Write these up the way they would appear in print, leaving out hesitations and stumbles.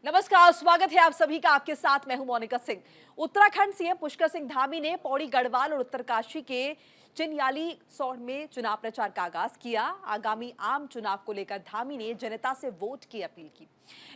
नमस्कार, स्वागत है आप सभी का। आपके साथ मैं हूं मोनिका सिंह। उत्तराखंड सीएम पुष्कर सिंह धामी ने पौड़ी गढ़वाल और उत्तरकाशी के चिन्याली सौड़ में चुनाव प्रचार का आगाज किया। आगामी आम चुनाव को लेकर धामी ने जनता से वोट की अपील की।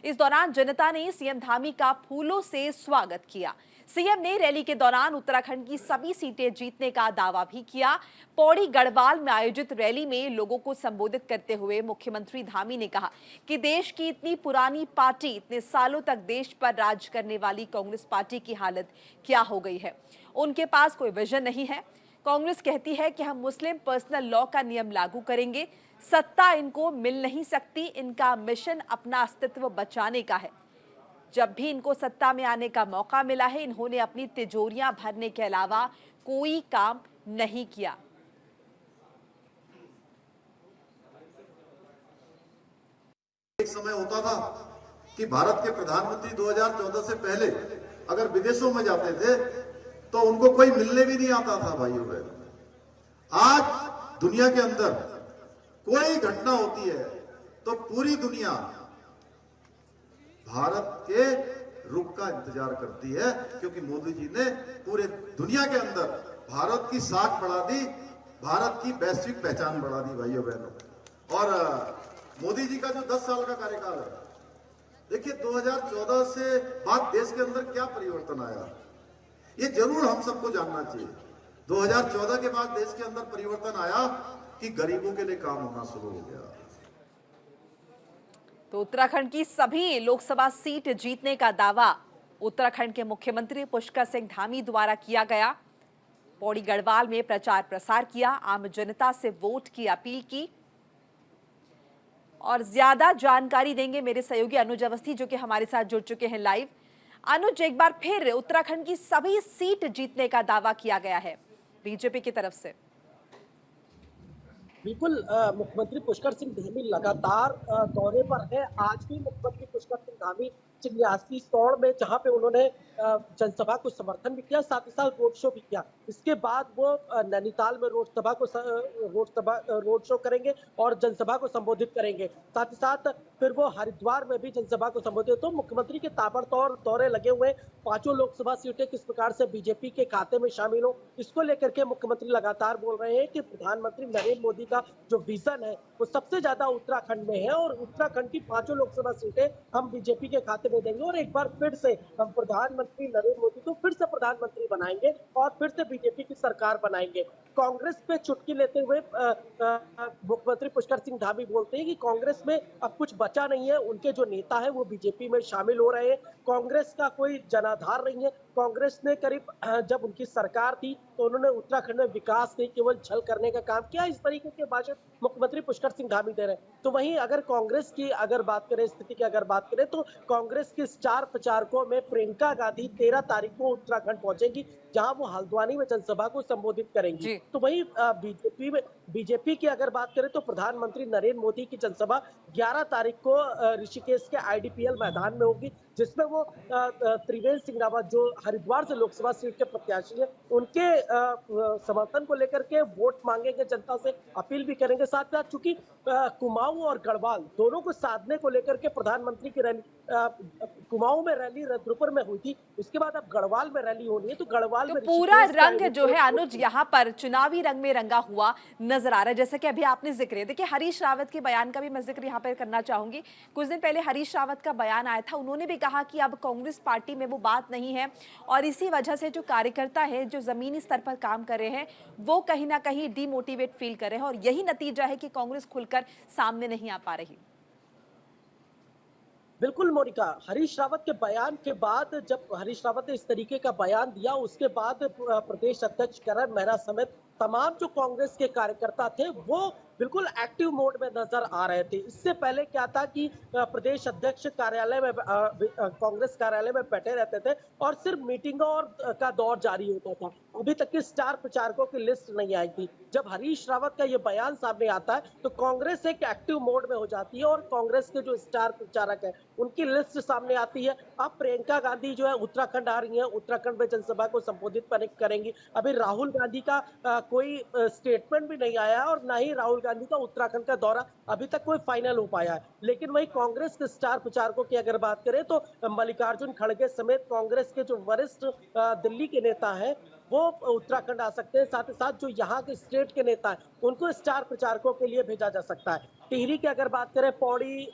इस दौरान जनता ने सीएम धामी का फूलों से स्वागत किया। सीएम ने रैली के दौरान उत्तराखंड की सभी सीटें जीतने का दावा भी किया। पौड़ी गढ़वाल में आयोजित रैली में लोगों को संबोधित करते हुए मुख्यमंत्री धामी ने कहा कि देश की इतनी पुरानी पार्टी, इतने सालों तक देश पर राज करने वाली कांग्रेस पार्टी की हालत क्या हो गई है। उनके पास कोई विजन नहीं है। कांग्रेस कहती है कि हम मुस्लिम पर्सनल लॉ का नियम लागू करेंगे। सत्ता इनको मिल नहीं सकती। इनका मिशन अपना अस्तित्व बचाने का है। जब भी इनको सत्ता में आने का मौका मिला है, इन्होंने अपनी तिजोरियां भरने के अलावा कोई काम नहीं किया। एक समय होता था कि भारत के प्रधानमंत्री 2014 से पहले अगर विदेशों में जाते थे तो उनको कोई मिलने भी नहीं आता था। भाइयों बहनों, आज दुनिया के अंदर कोई घटना होती है तो पूरी दुनिया भारत के रुख का इंतजार करती है, क्योंकि मोदी जी ने पूरे दुनिया के अंदर भारत की साख बढ़ा दी, भारत की वैश्विक पहचान बढ़ा दी। भाइयों बहनों, और मोदी जी का जो 10 साल का कार्यकाल है, देखिए 2014 से बाद देश के अंदर क्या परिवर्तन आया, ये जरूर हम सबको जानना चाहिए। 2014 के बाद देश के अंदर परिवर्तन आया कि गरीबों के लिए काम होना शुरू हो गया। तो उत्तराखंड की सभी लोकसभा सीट जीतने का दावा उत्तराखंड के मुख्यमंत्री पुष्कर सिंह धामी द्वारा किया गया। पौड़ी गढ़वाल में प्रचार प्रसार किया, आम जनता से वोट की अपील की। और ज्यादा जानकारी देंगे मेरे सहयोगी अनुज अवस्थी, जो कि हमारे साथ जुड़ चुके हैं लाइव। अनुज, एक बार फिर उत्तराखंड की सभी सीट जीतने का दावा किया गया है बीजेपी की तरफ से। बिल्कुल, मुख्यमंत्री पुष्कर सिंह धामी लगातार दौरे पर है। आज भी मुख्यमंत्री पुष्कर सिंह धामी चिन्यासी सौड़ में, जहां पे उन्होंने जनसभा को समर्थन भी किया, साथ ही साथ रोड शो भी किया। इसके बाद वो नैनीताल में रोड शो करेंगे और जनसभा को संबोधित करेंगे। साथ ही साथ फिर वो हरिद्वार में भी जनसभा को संबोधित। तो मुख्यमंत्री के ताबड़तोड़ दौरे लगे हुए। पांचों लोकसभा सीटें किस प्रकार से बीजेपी के खाते में शामिल हो, इसको लेकर के मुख्यमंत्री लगातार बोल रहे हैं कि प्रधानमंत्री नरेंद्र मोदी का जो विजन है वो सबसे ज्यादा उत्तराखंड में है और उत्तराखंड की पांचों लोकसभा सीटें हम बीजेपी के खाते में देंगे और एक बार फिर से हम प्रधानमंत्री नरेंद्र मोदी को फिर से प्रधानमंत्री बनाएंगे और फिर से बीजेपी की सरकार बनाएंगे। कांग्रेस पे चुटकी लेते हुए मुख्यमंत्री पुष्कर सिंह धामी बोलते हैं कि कांग्रेस में अब कुछ बचा नहीं है। उनके जो नेता है वो बीजेपी में शामिल हो रहे हैं। कांग्रेस का कोई जनाधार नहीं है। कांग्रेस ने करीब जब उनकी सरकार थी तो उन्होंने उत्तराखंड में विकास नहीं, केवल छल करने का काम किया। इस तरीके के भाषण मुख्यमंत्री पुष्कर सिंह धामी दे रहे हैं। तो वहीं अगर कांग्रेस की अगर बात करें, स्थिति की अगर बात करें, तो कांग्रेस के स्टार प्रचारकों में प्रियंका गांधी 13 तारीख को उत्तराखंड पहुंचेंगी, जहां वो हल्द्वानी में जनसभा को संबोधित करेंगी। तो वहीं बीजेपी की अगर बात करें तो प्रधानमंत्री नरेंद्र मोदी की जनसभा 11 तारीख को ऋषिकेश के आईडीपीएल मैदान में होगी, जिसमें वो त्रिवेंद्र सिंह रावत, जो हरिद्वार से लोकसभा सीट के प्रत्याशी हैं, उनके समर्थन को लेकर के वोट मांगेंगे, जनता से अपील भी करेंगे। साथ साथ चूंकि कुमाऊं और गढ़वाल दोनों को साधने को लेकर के प्रधानमंत्री की रैली, कुमाऊं में रैली रुद्रपुर में हुई थी, उसके बाद अब गढ़वाल में रैली होनी है। तो गढ़वाल में पूरा रंग जो है अनुज यहाँ पर चुनावी रंग में रंगा हुआ नजर आ रहा है। जैसे कि अभी आपने जिक्र है, देखिए हरीश रावत के बयान का भी मैं जिक्र यहाँ पर करना चाहूंगी। कुछ दिन पहले हरीश रावत का बयान आया था, उन्होंने भी कहा कि अब कांग्रेस पार्टी में वो बात नहीं है और इसी वजह से जो कार्यकर्ता है, जो जमीनी स्तर पर काम कर रहे हैं, वो कहीं ना कहीं डिमोटिवेट फील कर रहे हैं और यही नतीजा है कि कांग्रेस खुलकर सामने नहीं आ पा रही। बिल्कुल मोनिका, हरीश रावत के बयान के बाद, जब हरीश रावत ने इस तरीके का बयान दिया, उसके बाद प्रदेश अध्यक्ष करण मेहरा समेत तमाम जो कांग्रेस के कार्यकर्ता थे वो बिल्कुल एक्टिव मोड में नजर आ रहे थे। इससे पहले क्या था कि प्रदेश अध्यक्ष कार्यालय में, कांग्रेस कार्यालय में बैठे रहते थे और सिर्फ मीटिंगों का दौर जारी होता था। अभी तक की स्टार प्रचारकों की लिस्ट नहीं आई थी। जब हरीश रावत का ये बयान सामने आता है तो कांग्रेस एक एक्टिव मोड में हो जाती है और कांग्रेस के जो स्टार प्रचारक है उनकी लिस्ट सामने आती है। अब प्रियंका गांधी जो है उत्तराखंड आ रही है, उत्तराखंड में जनसभा को संबोधित करेंगी। अभी राहुल गांधी का कोई स्टेटमेंट भी नहीं आया और ना ही राहुल गांधी का उत्तराखंड का दौरा अभी तक कोई फाइनल हो पाया है। लेकिन वही कांग्रेस के स्टार प्रचारकों की अगर बात करें तो मल्लिकार्जुन खड़गे समेत कांग्रेस के जो वरिष्ठ दिल्ली के नेता हैं वो उत्तराखंड आ सकते हैं। साथ ही साथ जो यहाँ के स्टेट के नेता हैं उनको स्टार प्रचारकों के लिए भेजा जा सकता है। टिहरी की अगर बात करें, पौड़ी,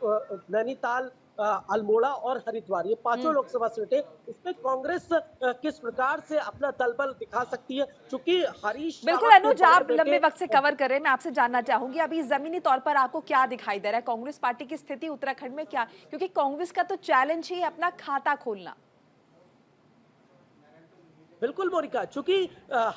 नैनीताल, अल्मोड़ा और हरिद्वार, ये पांचों लोकसभा सीटें, इसमें कांग्रेस किस प्रकार से अपना दलबल दिखा सकती है, क्योंकि हरीश बिल्कुल रावत के अनुज, बड़े आप बेटे लंबे वक्त से कवर कर रहे हैं, मैं आपसे जानना चाहूंगी अभी जमीनी तौर पर आपको क्या दिखाई दे रहा है कांग्रेस पार्टी की स्थिति उत्तराखंड में क्या, क्योंकि कांग्रेस का तो चैलेंज ही है अपना खाता खोलना। बिल्कुल मोनिका, चूंकि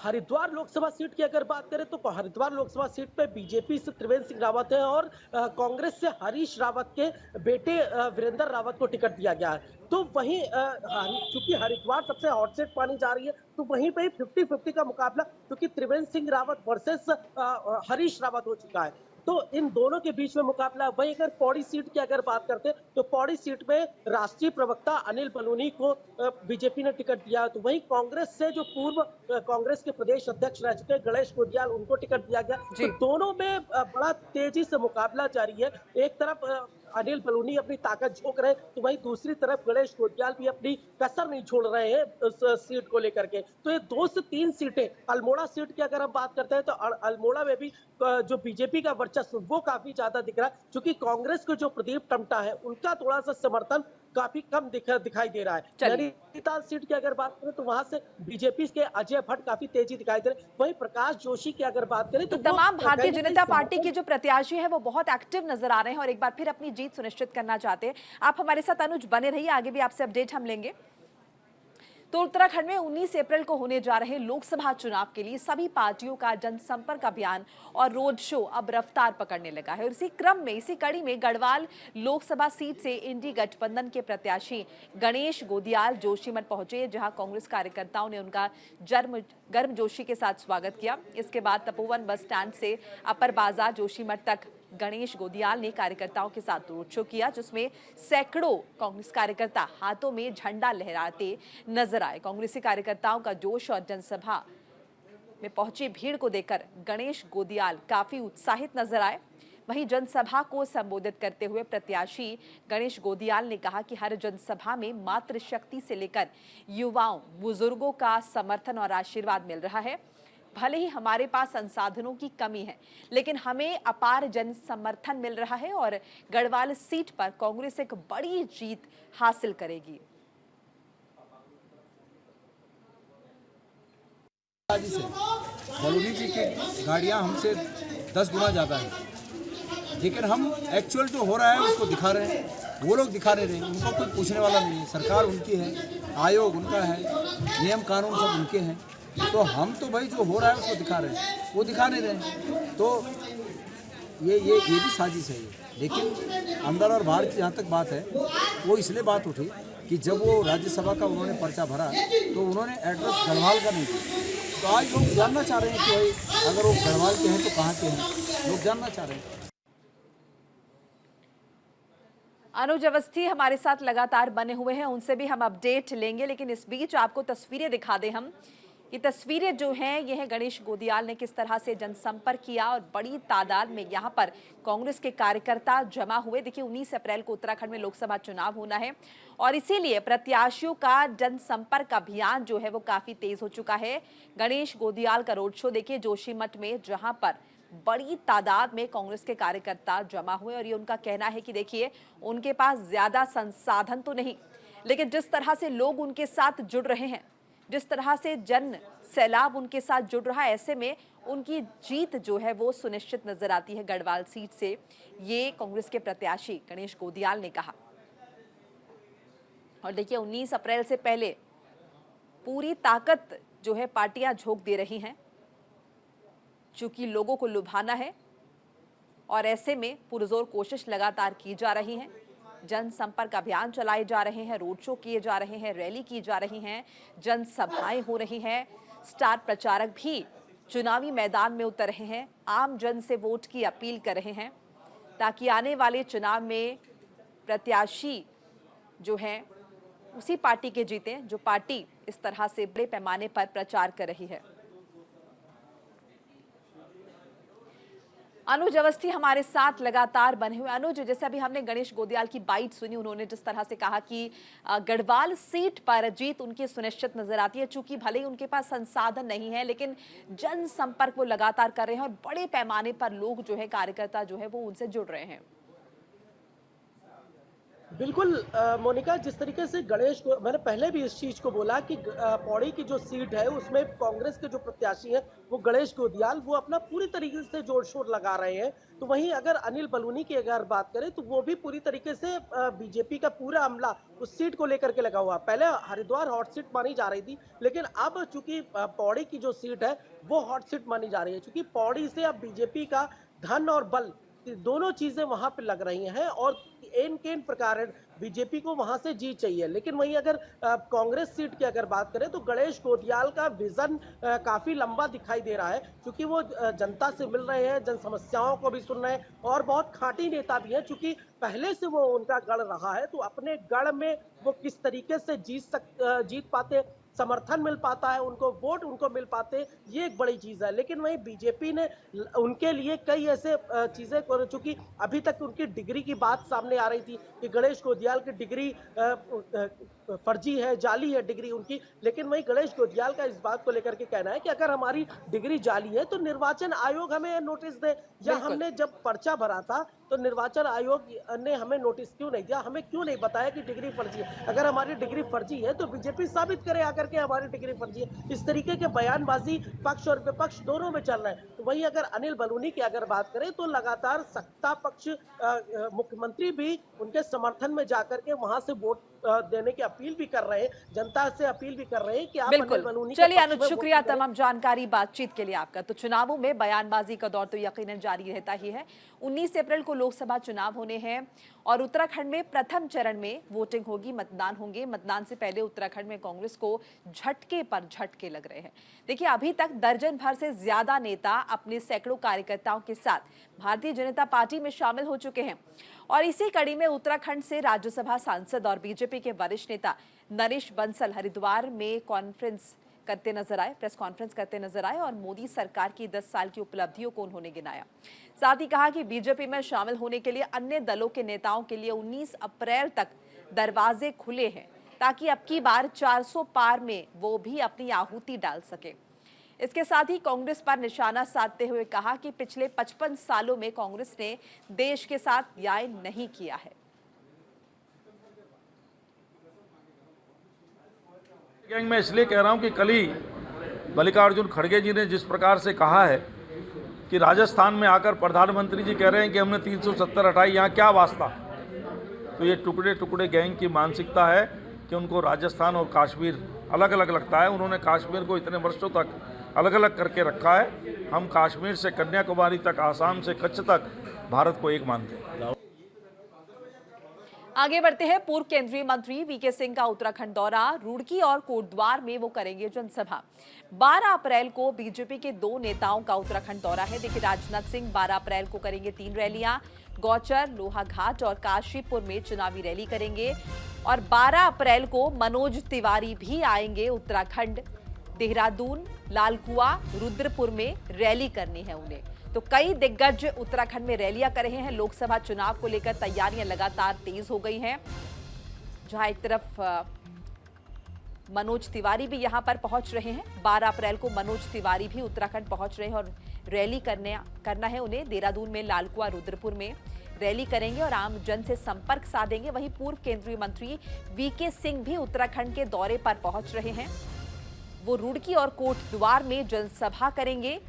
हरिद्वार लोकसभा सीट की अगर बात करें तो हरिद्वार लोकसभा सीट पे बीजेपी से त्रिवेंद्र सिंह रावत है और कांग्रेस से हरीश रावत के बेटे वीरेंद्र रावत को टिकट दिया गया है। तो वहीं चूंकि हरिद्वार सबसे हॉट सीट मानी जा रही है, तो वहीं पे 50-50 का मुकाबला, क्योंकि त्रिवेंद्र सिंह रावत वर्सेस हरीश रावत हो चुका है, तो इन दोनों के बीच में मुकाबला। वहीं अगर पौड़ी सीट की अगर बात करते हैं तो पौड़ी सीट में राष्ट्रीय प्रवक्ता अनिल बलूनी को बीजेपी ने टिकट दिया। तो वहीं कांग्रेस से जो पूर्व कांग्रेस के प्रदेश अध्यक्ष रह चुके गणेश गोदियाल, उनको टिकट दिया गया। तो दोनों में बड़ा तेजी से मुकाबला जारी है। एक तरफ अनिल बलूनी अपनी ताकत झोंक रहे, तो वहीं दूसरी तरफ गणेश गोदियाल भी अपनी कसर नहीं छोड़ रहे हैं उस सीट को लेकर के। तो ये 2 से 3 सीटें, अल्मोड़ा सीट की अगर हम बात करते हैं तो अल्मोड़ा में भी जो बीजेपी का वर्चस्व वो काफी ज्यादा दिख रहा है, क्योंकि कांग्रेस को जो प्रदीप टम्टा है उनका थोड़ा सा समर्थन काफी कम दिखाई दे रहा है। नैनीताल सीट की अगर बात करें तो वहां से बीजेपी के अजय भट्ट काफी तेजी दिखाई दे रहे हैं। वहीं प्रकाश जोशी की अगर बात करें तो तमाम भारतीय जनता पार्टी के जो प्रत्याशी हैं वो बहुत एक्टिव नजर आ रहे हैं और एक बार फिर अपनी जीत सुनिश्चित करना चाहते हैं। आप हमारे साथ अनुज बने रहिए, आगे भी आपसे अपडेट हम लेंगे। तो उत्तराखंड में 19 अप्रैल को होने जा रहे लोकसभा चुनाव के लिए सभी पार्टियों का जनसंपर्क अभियान और रोड शो अब रफ्तार पकड़ने लगा है और इसी क्रम में, इसी कड़ी में गढ़वाल लोकसभा सीट से इंडी गठबंधन के प्रत्याशी गणेश गोदियाल जोशीमठ पहुंचे, जहां कांग्रेस कार्यकर्ताओं ने उनका गर्मजोशी के साथ स्वागत किया। इसके बाद तपोवन बस स्टैंड से अपर बाजार जोशीमठ तक गणेश गोदियाल ने कार्यकर्ताओं के साथ रोड शो किया, जिसमें सैकड़ों कांग्रेस कार्यकर्ता हाथों में झंडा लहराते नजर आए। कांग्रेसी कार्यकर्ताओं का जोश और जनसभा में पहुंची भीड़ को देखकर गणेश गोदियाल काफी उत्साहित नजर आए। वहीं जनसभा को संबोधित करते हुए प्रत्याशी गणेश गोदियाल ने कहा कि हर जनसभा में मातृशक्ति से लेकर युवाओं, बुजुर्गों का समर्थन और आशीर्वाद मिल रहा है। भले ही हमारे पास संसाधनों की कमी है, लेकिन हमें अपार जन समर्थन मिल रहा है और गढ़वाल सीट पर कांग्रेस एक बड़ी जीत हासिल करेगी। बलूनी जी की गाड़ियां हमसे 10 गुना ज़्यादा है, लेकिन हम एक्चुअल जो हो रहा है उसको दिखा रहे हैं। वो लोग दिखा रहे हैं, उनको कोई पूछने वाला नहीं है। सरकार उनकी है, आयोग उनका है, नियम कानून सब उनके हैं। तो हम तो भाई जो हो रहा है उसको दिखा रहे हैं, वो दिखा नहीं रहे। तो ये भी साजिश है ये। लेकिन अंदर और बाहर की जहाँ तक बात है, वो इसलिए बात उठी कि जब वो राज्यसभा का उन्होंने पर्चा भरा तो उन्होंने एड्रेस गढ़वाल का नहीं दिया। तो आज लोग जानना चाह रहे हैं कि भाई अगर वो गढ़वाल के हैं तो कहाँ के हैं, लोग जानना चाह रहे हैं। अनुज अवस्थी हमारे साथ लगातार बने हुए हैं, उनसे भी हम अपडेट लेंगे, लेकिन इस बीच आपको तस्वीरें दिखा दें हम। ये तस्वीरें जो हैं, ये है गणेश गोदियाल ने किस तरह से जनसंपर्क किया और बड़ी तादाद में यहाँ पर कांग्रेस के कार्यकर्ता जमा हुए। देखिए 19 अप्रैल को उत्तराखंड में लोकसभा चुनाव होना है और इसीलिए प्रत्याशियों का जनसंपर्क अभियान जो है वो काफी तेज हो चुका है। गणेश गोदियाल का रोड शो देखिए जोशीमठ में, जहां पर बड़ी तादाद में कांग्रेस के कार्यकर्ता जमा हुए और ये उनका कहना है कि देखिए उनके पास ज्यादा संसाधन तो नहीं, लेकिन जिस तरह से लोग उनके साथ जुड़ रहे हैं, जिस तरह से जन सैलाब उनके साथ जुड़ रहा है, ऐसे में उनकी जीत जो है वो सुनिश्चित नजर आती है गढ़वाल सीट से। ये कांग्रेस के प्रत्याशी गणेश गोदियाल ने कहा। और देखिए 19 अप्रैल से पहले पूरी ताकत जो है पार्टियां झोंक दे रही हैं, चूंकि लोगों को लुभाना है और ऐसे में पुरजोर कोशिश लगातार की जा रही है। जनसंपर्क अभियान चलाए जा रहे हैं, रोड शो किए जा रहे हैं, रैली की जा रही हैं, जनसभाएं हो रही हैं। स्टार प्रचारक भी चुनावी मैदान में उतर रहे हैं, आम जन से वोट की अपील कर रहे हैं ताकि आने वाले चुनाव में प्रत्याशी जो हैं उसी पार्टी के जीते जो पार्टी इस तरह से बड़े पैमाने पर प्रचार कर रही है। अनुज अवस्थी हमारे साथ लगातार बने हुए। अनुज, जैसे अभी हमने गणेश गोदियाल की बाइट सुनी, उन्होंने जिस तरह से कहा कि गढ़वाल सीट पर जीत उनकी सुनिश्चित नजर आती है, चूंकि भले ही उनके पास संसाधन नहीं है लेकिन जनसंपर्क वो लगातार कर रहे हैं और बड़े पैमाने पर लोग जो है, कार्यकर्ता जो है वो उनसे जुड़ रहे हैं। बिल्कुल मोनिका, जिस तरीके से गणेश को मैंने पहले भी इस चीज को बोला कि पौड़ी की जो सीट है उसमें कांग्रेस के जो प्रत्याशी हैं वो गणेश गोदियाल वो अपना पूरी तरीके से जोर शोर लगा रहे हैं। तो वहीं अगर अनिल बलूनी की अगर बात करें तो वो भी पूरी तरीके से बीजेपी का पूरा अमला उस सीट को लेकर के लगा हुआ। पहले हरिद्वार हॉट सीट मानी जा रही थी, लेकिन अब चूंकि पौड़ी की जो सीट है वो हॉट सीट मानी जा रही है, चूंकि पौड़ी से अब बीजेपी का धन और बल दोनों चीजें वहां पे लग रही हैं और एन केन प्रकार बीजेपी को वहां से जीत चाहिए। लेकिन वहीं अगर कांग्रेस सीट की अगर बात करें तो गणेश गोदियाल का विजन काफी लंबा दिखाई दे रहा है, क्योंकि वो जनता से मिल रहे हैं, जन समस्याओं को भी सुन रहे हैं और बहुत खाटी नेता भी है। चूंकि पहले से वो उनका गढ़ रहा है तो अपने गढ़ में वो किस तरीके से जीत पाते, समर्थन मिल पाता है उनको, वोट उनको मिल पाते, ये एक बड़ी चीज है। लेकिन वहीं बीजेपी ने उनके लिए कई ऐसे चीजें कर, चूंकि अभी तक उनकी डिग्री की बात सामने आ रही थी कि गणेश गोदियाल की डिग्री फर्जी है, जाली है डिग्री उनकी। लेकिन वहीं गणेश गोदियाल का इस बात को लेकर के कहना है कि अगर हमारी डिग्री जाली है तो निर्वाचन आयोग हमें नोटिस दे, या हमने जब पर्चा भरा था तो निर्वाचन आयोग ने हमें नोटिस क्यों नहीं दिया, हमें क्यों नहीं बताया कि डिग्री फर्जी है। अगर हमारी डिग्री फर्जी है तो बीजेपी साबित करे आकर के हमारी डिग्री फर्जी है। इस तरीके के बयानबाजी पक्ष और विपक्ष दोनों में चल रहे हैं। तो वहीं अगर अनिल बलूनी की अगर बात करें तो लगातार सत्ता पक्ष मुख्यमंत्री भी उनके समर्थन में जाकर के वहां से वोट देने की अपील भी कर रहे हैं, जनता से अपील भी कर रहे हैं कि आप अनिल बलूनी के चलिए पक्ष अनुज, में शुक्रिया वोट दें। तमाम जानकारी बातचीत के लिए आपका। तो चुनावों में बयानबाजी का दौर तो यकीनन जारी रहता ही है। 19 अप्रैल को लोकसभा चुनाव होने हैं और उत्तराखंड में प्रथम चरण में वोटिंग होगी, मतदान होंगे। मतदान से पहले उत्तराखंड में कांग्रेस को झटके पर झटके लग रहे हैं। देखिए, अभी तक दर्जन भर से ज्यादा नेता अपने सैकड़ों कार्यकर्ताओं के साथ भारतीय जनता पार्टी में शामिल हो चुके हैं और इसी कड़ी में उत्तराखंड से राज्यसभा सांसद और बीजेपी के वरिष्ठ नेता नरेश बंसल हरिद्वार में प्रेस कॉन्फ्रेंस करते नजर आए और मोदी सरकार की 10 साल की उपलब्धियों को उन्होंने गिनाया। साथ ही कहा कि बीजेपी में शामिल होने के लिए अन्य दलों के नेताओं के लिए 19 अप्रैल तक दरवाजे खुले हैं, ताकि अब की बार 400 पार में वो भी अपनी आहुति डाल सके। इसके साथ ही कांग्रेस पर निशाना साधते हुए कहा कि पिछले 55 सालों में कांग्रेस ने देश के साथ न्याय नहीं किया है। गैंग मैं इसलिए कह रहा हूं कि कल ही मल्लिकार्जुन खड़गे जी ने जिस प्रकार से कहा है कि राजस्थान में आकर प्रधानमंत्री जी कह रहे हैं कि हमने 370 हटाई, यहाँ क्या वास्ता, तो ये टुकड़े टुकड़े गैंग की मानसिकता है कि उनको राजस्थान और कश्मीर अलग अलग लगता है। उन्होंने कश्मीर को इतने वर्षों तक अलग अलग करके रखा है। हम कश्मीर से कन्याकुमारी तक, आसाम से कच्छ तक भारत को एक मानते हैं। आगे बढ़ते हैं। पूर्व केंद्रीय मंत्री वीके सिंह का उत्तराखंड दौरा, रुड़की और कोटद्वार में वो करेंगे जनसभा। 12 अप्रैल को बीजेपी के 2 नेताओं का उत्तराखंड दौरा है। देखिए, राजनाथ सिंह 12 अप्रैल को करेंगे 3 रैलियां, गौचर, लोहाघाट और काशीपुर में चुनावी रैली करेंगे और 12 अप्रैल को मनोज तिवारी भी आएंगे उत्तराखंड। देहरादून, लालकुआ, रुद्रपुर में रैली करनी है उन्हें। तो कई दिग्गज उत्तराखंड में रैलियां कर रहे हैं। लोकसभा चुनाव को लेकर तैयारियां लगातार तेज हो गई हैं, जहां एक तरफ मनोज तिवारी भी यहां पर पहुंच रहे हैं। 12 अप्रैल को मनोज तिवारी भी उत्तराखंड पहुंच रहे हैं और रैली करना है उन्हें। देहरादून में, लालकुआ, रुद्रपुर में रैली करेंगे और आम जन से संपर्क साधेंगे। वहीं पूर्व केंद्रीय मंत्री वीके सिंह भी उत्तराखंड के दौरे पर पहुंच रहे हैं। वो रुड़की और कोटद्वार में जनसभा करेंगे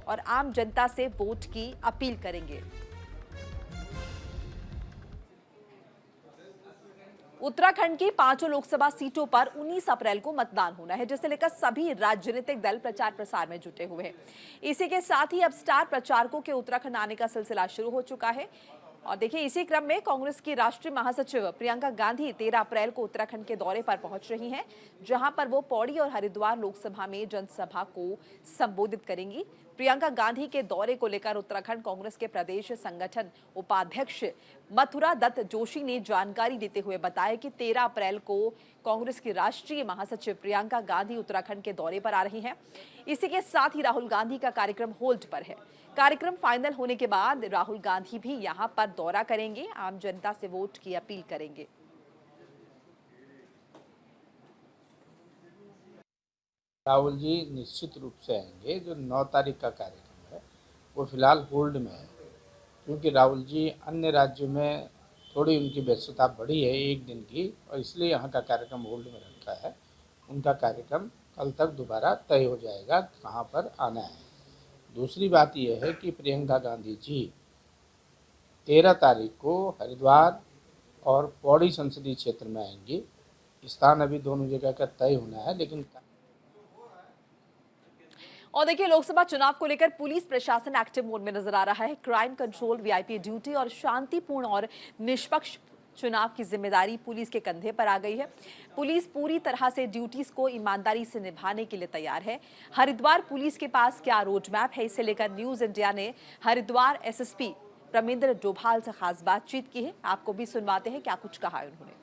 और आम जनता से वोट की अपील करेंगे। उत्तराखंड की 5 लोकसभा सीटों पर 19 अप्रैल को मतदान होना है, जिसे लेकर सभी राजनीतिक दल प्रचार प्रसार में जुटे हुए हैं। इसी के साथ ही अब स्टार प्रचारकों के उत्तराखंड आने का सिलसिला शुरू हो चुका है। और देखिए, इसी क्रम में कांग्रेस की राष्ट्रीय महासचिव प्रियंका गांधी 13 अप्रैल को उत्तराखंड के दौरे पर पहुंच रही हैं, जहां पर वो पौड़ी और हरिद्वार लोकसभा में जनसभा को संबोधित करेंगी। प्रियंका गांधी के दौरे को लेकर उत्तराखंड कांग्रेस के प्रदेश संगठन उपाध्यक्ष मथुरा दत्त जोशी ने जानकारी देते हुए बताया कि 13 अप्रैल को कांग्रेस की राष्ट्रीय महासचिव प्रियंका गांधी उत्तराखंड के दौरे पर आ रही हैं। इसी के साथ ही राहुल गांधी का कार्यक्रम होल्ड पर है। कार्यक्रम फाइनल होने के बाद राहुल गांधी भी यहां पर दौरा करेंगे, आम जनता से वोट की अपील करेंगे। राहुल जी निश्चित रूप से आएंगे। जो 9 तारीख का कार्यक्रम है वो फिलहाल होल्ड में है, क्योंकि राहुल जी अन्य राज्यों में थोड़ी उनकी व्यस्तता बढ़ी है एक दिन की, और इसलिए यहाँ का कार्यक्रम होल्ड में रखा है। उनका कार्यक्रम कल तक दोबारा तय हो जाएगा कहाँ पर आना है। दूसरी बात यह है कि प्रियंका गांधी जी 13 तारीख को हरिद्वार और पौड़ी संसदीय क्षेत्र में आएंगी। स्थान अभी दोनों जगह का तय होना है, लेकिन और देखिए, लोकसभा चुनाव को लेकर पुलिस प्रशासन एक्टिव मोड में नजर आ रहा है। क्राइम कंट्रोल, वीआईपी ड्यूटी और शांतिपूर्ण और निष्पक्ष चुनाव की जिम्मेदारी पुलिस के कंधे पर आ गई है। पुलिस पूरी तरह से ड्यूटीज को ईमानदारी से निभाने के लिए तैयार है। हरिद्वार पुलिस के पास क्या रोड मैप है, इसे लेकर न्यूज इंडिया ने हरिद्वार एसएसपी प्रमेंद्र डोभाल से खास बातचीत की है। आपको भी सुनवाते हैं क्या कुछ कहा है उन्होंने।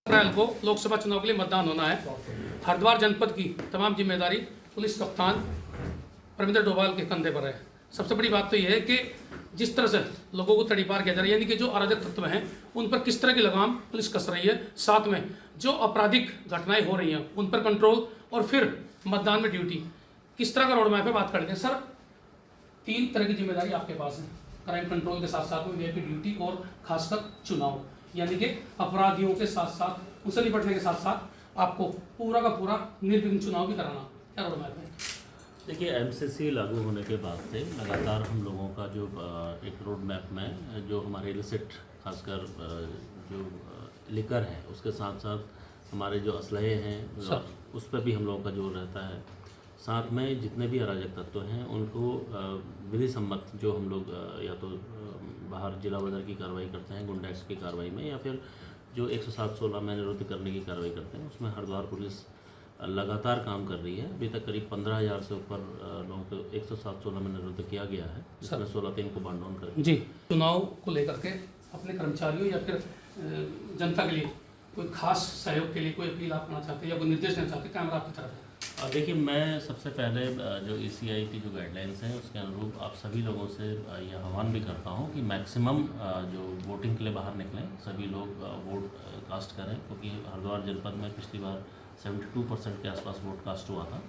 अप्रैल को लोकसभा चुनाव के लिए मतदान होना है। हरिद्वार जनपद की तमाम जिम्मेदारी पुलिस कप्तान प्रमेंद्र डोभाल के कंधे पर है। सबसे बड़ी बात तो यह है कि जिस तरह से लोगों को तड़ीपार किया जा रहा है, यानी कि जो अराजक तत्व हैं उन पर किस तरह की लगाम पुलिस कस रही है, साथ में जो आपराधिक घटनाएं हो रही हैं उन पर कंट्रोल, और फिर मतदान में ड्यूटी किस तरह का रोड मैप है बात करते हैं। सर, 3 तरह की जिम्मेदारी आपके पास है, क्राइम कंट्रोल के साथ साथ में वीआईपी ड्यूटी और खासकर चुनाव, यानी कि अपराधियों के साथ साथ उनसे निपटने के साथ साथ आपको पूरा का पूरा निर्विघ्न चुनाव भी कराना। क्या रोड मैप है? देखिए, एमसीसी लागू होने के बाद से लगातार हम लोगों का जो एक रोड मैप में जो हमारे इलिसिट खासकर जो लिकर है, उसके साथ साथ हमारे जो असलहे हैं उस पर भी हम लोगों का जोर रहता है। साथ में जितने भी अराजक तत्व हैं उनको विधि सम्मत जो हम लोग या तो बाहर जिला बदर की कार्रवाई करते हैं गुंडा एक्ट की कार्रवाई में, या फिर जो 107-16 में निरुद्ध करने की कार्रवाई करते हैं, उसमें हरिद्वार पुलिस लगातार काम कर रही है। अभी तक करीब 15,000 से ऊपर लोगों को 107-16 में निरुद्ध किया गया है, जिसमें 16 को बाउंड डाउन कर जी। चुनाव को लेकर के अपने कर्मचारियों या फिर जनता के लिए कोई खास सहयोग के लिए कोई अपील आप करना चाहते हैं या कोई निर्देश देना चाहते हैं? कैमरा आपकी तरफ है। देखिए, मैं सबसे पहले जो ECI की जो गाइडलाइंस हैं उसके अनुरूप आप सभी लोगों से यह आह्वान भी करता हूं कि मैक्सिमम जो वोटिंग के लिए बाहर निकलें, सभी लोग वोट कास्ट करें, क्योंकि हरिद्वार जनपद में पिछली बार 72% के आसपास वोट कास्ट हुआ था।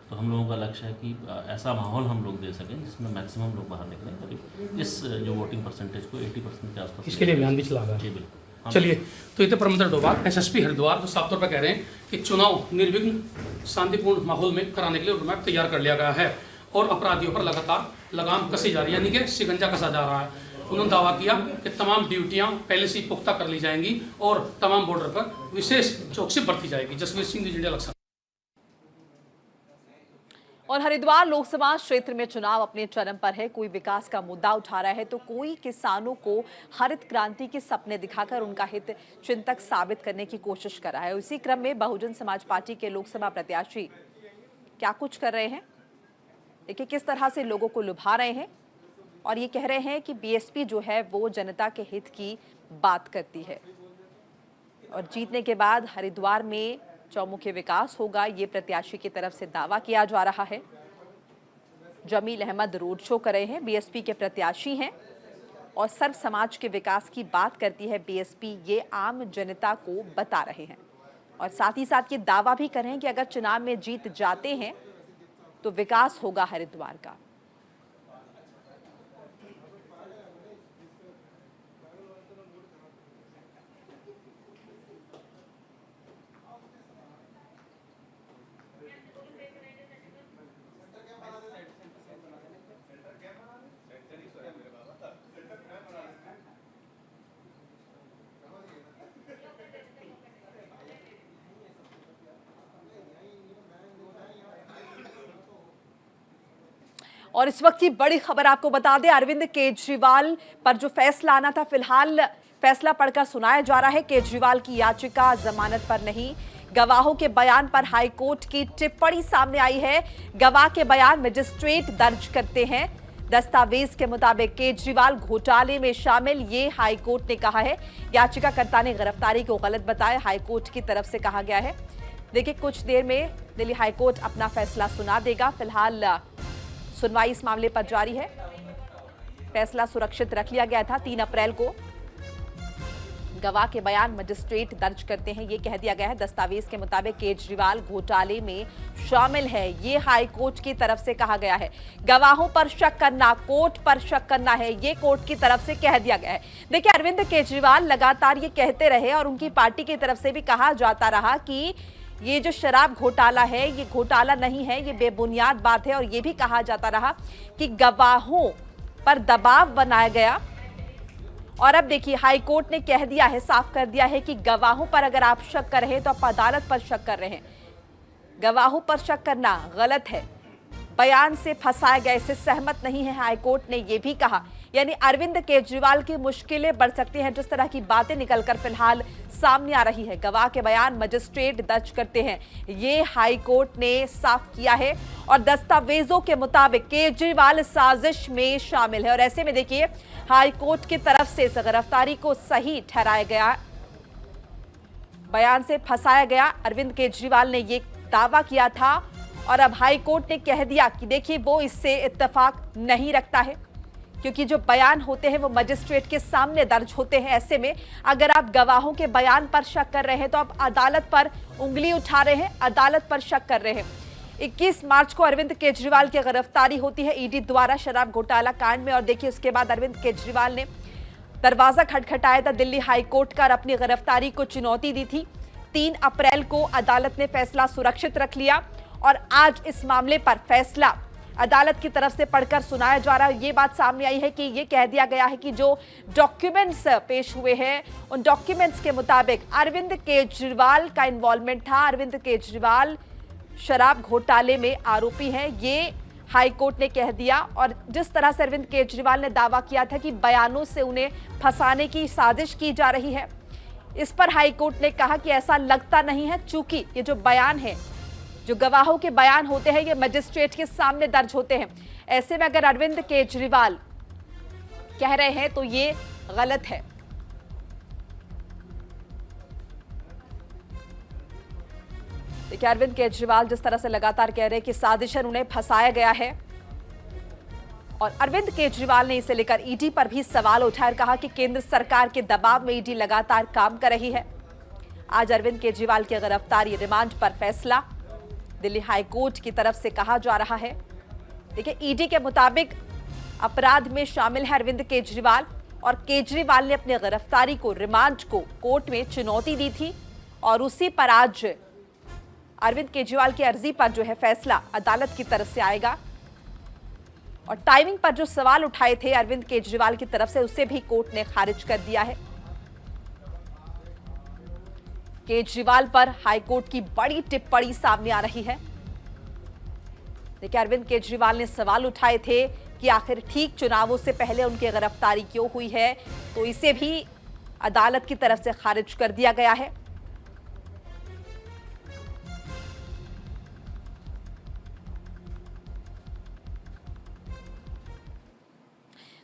तो हम लोगों का लक्ष्य है कि ऐसा माहौल हम लोग दे सकें जिसमें मैक्सिमम लोग बाहर निकलें, करीब इस जो वोटिंग परसेंटेज को 80% के आसपास। इसके लिए अभियान भी चला रहा है। जी बिल्कुल। चलिए, तो ये तो प्रमेंद्र डोभाल एसएसपी हरिद्वार जो साफ तौर पर कह रहे हैं कि चुनाव निर्विघ्न शांतिपूर्ण माहौल में कराने के लिए रोड मैप तैयार कर लिया गया है और अपराधियों पर लगातार लगाम कसी जा रही है, यानी कि शिकंजा कसा जा रहा है। उन्होंने दावा किया कि तमाम ड्यूटियां पहले से ही पुख्ता कर ली जाएंगी और तमाम बॉर्डर पर विशेष चौकसी बरती जाएगी। Jasvir Singh, news India, Lucknow. और हरिद्वार लोकसभा क्षेत्र में चुनाव अपने चरम पर है। कोई विकास का मुद्दा उठा रहा है तो कोई किसानों को हरित क्रांति के सपने दिखाकर उनका हित चिंतक साबित करने की कोशिश कर रहा है। उसी क्रम में बहुजन समाज पार्टी के लोकसभा प्रत्याशी क्या कुछ कर रहे हैं, देखिए किस तरह से लोगों को लुभा रहे हैं और ये कह रहे हैं कि बीएसपी जो है वो जनता के हित की बात करती है और जीतने के बाद हरिद्वार में चौमुखी विकास होगा, ये प्रत्याशी की तरफ से दावा किया जा रहा है। जमील अहमद रोड शो कर रहे हैं, बीएसपी के प्रत्याशी हैं और सर्व समाज के विकास की बात करती है बीएसपी, ये आम जनता को बता रहे हैं और साथ ही साथ ये दावा भी कर रहे हैं कि अगर चुनाव में जीत जाते हैं तो विकास होगा हरिद्वार का। और इस वक्त की बड़ी खबर आपको बता दें, अरविंद केजरीवाल पर जो फैसला आना था, फिलहाल फैसला पढ़कर सुनाया जा रहा है। केजरीवाल की याचिका जमानत पर नहीं, गवाहों के बयान पर हाईकोर्ट की टिप्पणी सामने आई है। गवाह के बयान मजिस्ट्रेट दर्ज करते हैं। दस्तावेज के मुताबिक केजरीवाल घोटाले में शामिल, ये हाईकोर्ट ने कहा है। याचिकाकर्ता ने गिरफ्तारी को गलत बताया, हाईकोर्ट की तरफ से कहा गया है। देखिए कुछ देर में दिल्ली हाईकोर्ट अपना फैसला सुना देगा। फिलहाल सुनवाई इस मामले पर जारी है। फैसला सुरक्षित रख लिया गया था। 3 अप्रैल को गवाह के बयान मजिस्ट्रेट दर्ज करते हैं, ये कह दिया गया है। दस्तावेज के मुताबिक केजरीवाल घोटाले में शामिल है, ये हाई कोर्ट की तरफ से कहा गया है। गवाहों पर शक करना, कोर्ट पर शक करना है, ये कोर्ट की तरफ से कह दिया गया है। देखिए, अरविंद केजरीवाल लगातार ये कहते रहे और उनकी पार्टी की तरफ से भी कहा जाता रहा कि ये जो शराब घोटाला है, ये घोटाला नहीं है, ये बेबुनियाद बात है। और ये भी कहा जाता रहा कि गवाहों पर दबाव बनाया गया। और अब देखिए, हाई कोर्ट ने कह दिया है, साफ कर दिया है कि गवाहों पर अगर आप शक कर रहे हैं तो आप अदालत पर शक कर रहे हैं। गवाहों पर शक करना गलत है, बयान से फंसाया गया, इससे सहमत नहीं है हाई कोर्ट ने ये भी कहा। यानी अरविंद केजरीवाल की मुश्किलें बढ़ सकती हैं, जिस तरह की बातें निकलकर फिलहाल सामने आ रही है। गवाह के बयान मजिस्ट्रेट दर्ज करते हैं, ये हाई कोर्ट ने साफ किया है। और दस्तावेजों के मुताबिक केजरीवाल साजिश में शामिल है। और ऐसे में देखिए, हाई कोर्ट की तरफ से इस गिरफ्तारी को सही ठहराया गया, बयान से फंसाया गया। अरविंद केजरीवाल ने ये दावा किया था और अब हाई कोर्ट ने कह दिया कि देखिए, वो इससे इत्तेफाक नहीं रखता है, क्योंकि जो बयान होते हैं वो मजिस्ट्रेट के सामने दर्ज होते हैं। ऐसे में अगर आप गवाहों के बयान पर शक कर रहे हैं तो आप अदालत पर उंगली उठा रहे हैं, अदालत पर शक कर रहे हैं। 21 मार्च को अरविंद केजरीवाल की गिरफ्तारी होती है ईडी द्वारा शराब घोटाला कांड में। और देखिए, उसके बाद अरविंद केजरीवाल ने दरवाजा खटखटाया था दिल्ली हाई कोर्ट का और अपनी गिरफ्तारी को चुनौती दी थी। 3 अप्रैल को अदालत ने फैसला सुरक्षित रख लिया और आज इस मामले पर फैसला अदालत की तरफ से पढ़कर सुनाया जा रहा है। ये बात सामने आई है कि ये कह दिया गया है कि जो डॉक्यूमेंट्स पेश हुए हैं, उन डॉक्यूमेंट्स के मुताबिक अरविंद केजरीवाल का इन्वॉल्वमेंट था। अरविंद केजरीवाल शराब घोटाले में आरोपी हैं, ये हाई कोर्ट ने कह दिया। और जिस तरह से अरविंद केजरीवाल ने दावा किया था कि बयानों से उन्हें फंसाने की साजिश की जा रही है, इस पर हाई कोर्ट ने कहा कि ऐसा लगता नहीं है, चूंकि ये जो बयान है, जो गवाहों के बयान होते हैं, ये मजिस्ट्रेट के सामने दर्ज होते हैं। ऐसे में अगर अरविंद केजरीवाल कह रहे हैं तो ये गलत है। देखिए, अरविंद केजरीवाल जिस तरह से लगातार कह रहे हैं कि साजिशन उन्हें फंसाया गया है, और अरविंद केजरीवाल ने इसे लेकर ईडी पर भी सवाल उठाया, कहा कि केंद्र सरकार के दबाव में ईडी लगातार काम कर रही है। आज अरविंद केजरीवाल की गिरफ्तारी, रिमांड पर फैसला दिल्ली हाई कोर्ट की तरफ से कहा जा रहा है। देखिए, ईडी के मुताबिक अपराध में शामिल है अरविंद केजरीवाल और केजरीवाल ने अपनी गिरफ्तारी को, रिमांड को कोर्ट में चुनौती दी थी और उसी पर आज अरविंद केजरीवाल की अर्जी पर जो है फैसला अदालत की तरफ से आएगा। और टाइमिंग पर जो सवाल उठाए थे अरविंद केजरीवाल की तरफ से, उसे भी कोर्ट ने खारिज कर दिया है। केजरीवाल पर हाईकोर्ट की बड़ी टिप्पणी सामने आ रही है। देखिए, अरविंद केजरीवाल ने सवाल उठाए थे कि आखिर ठीक चुनावों से पहले उनकी गिरफ्तारी क्यों हुई है, तो इसे भी अदालत की तरफ से खारिज कर दिया गया है।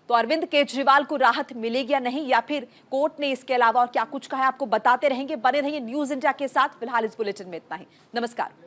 तो अरविंद केजरीवाल को राहत मिलेगी या नहीं, या फिर कोर्ट ने इसके अलावा और क्या कुछ कहा है, आपको बताते रहेंगे। बने रहिए न्यूज़ इंडिया के साथ। फिलहाल इस बुलेटिन में इतना ही। नमस्कार।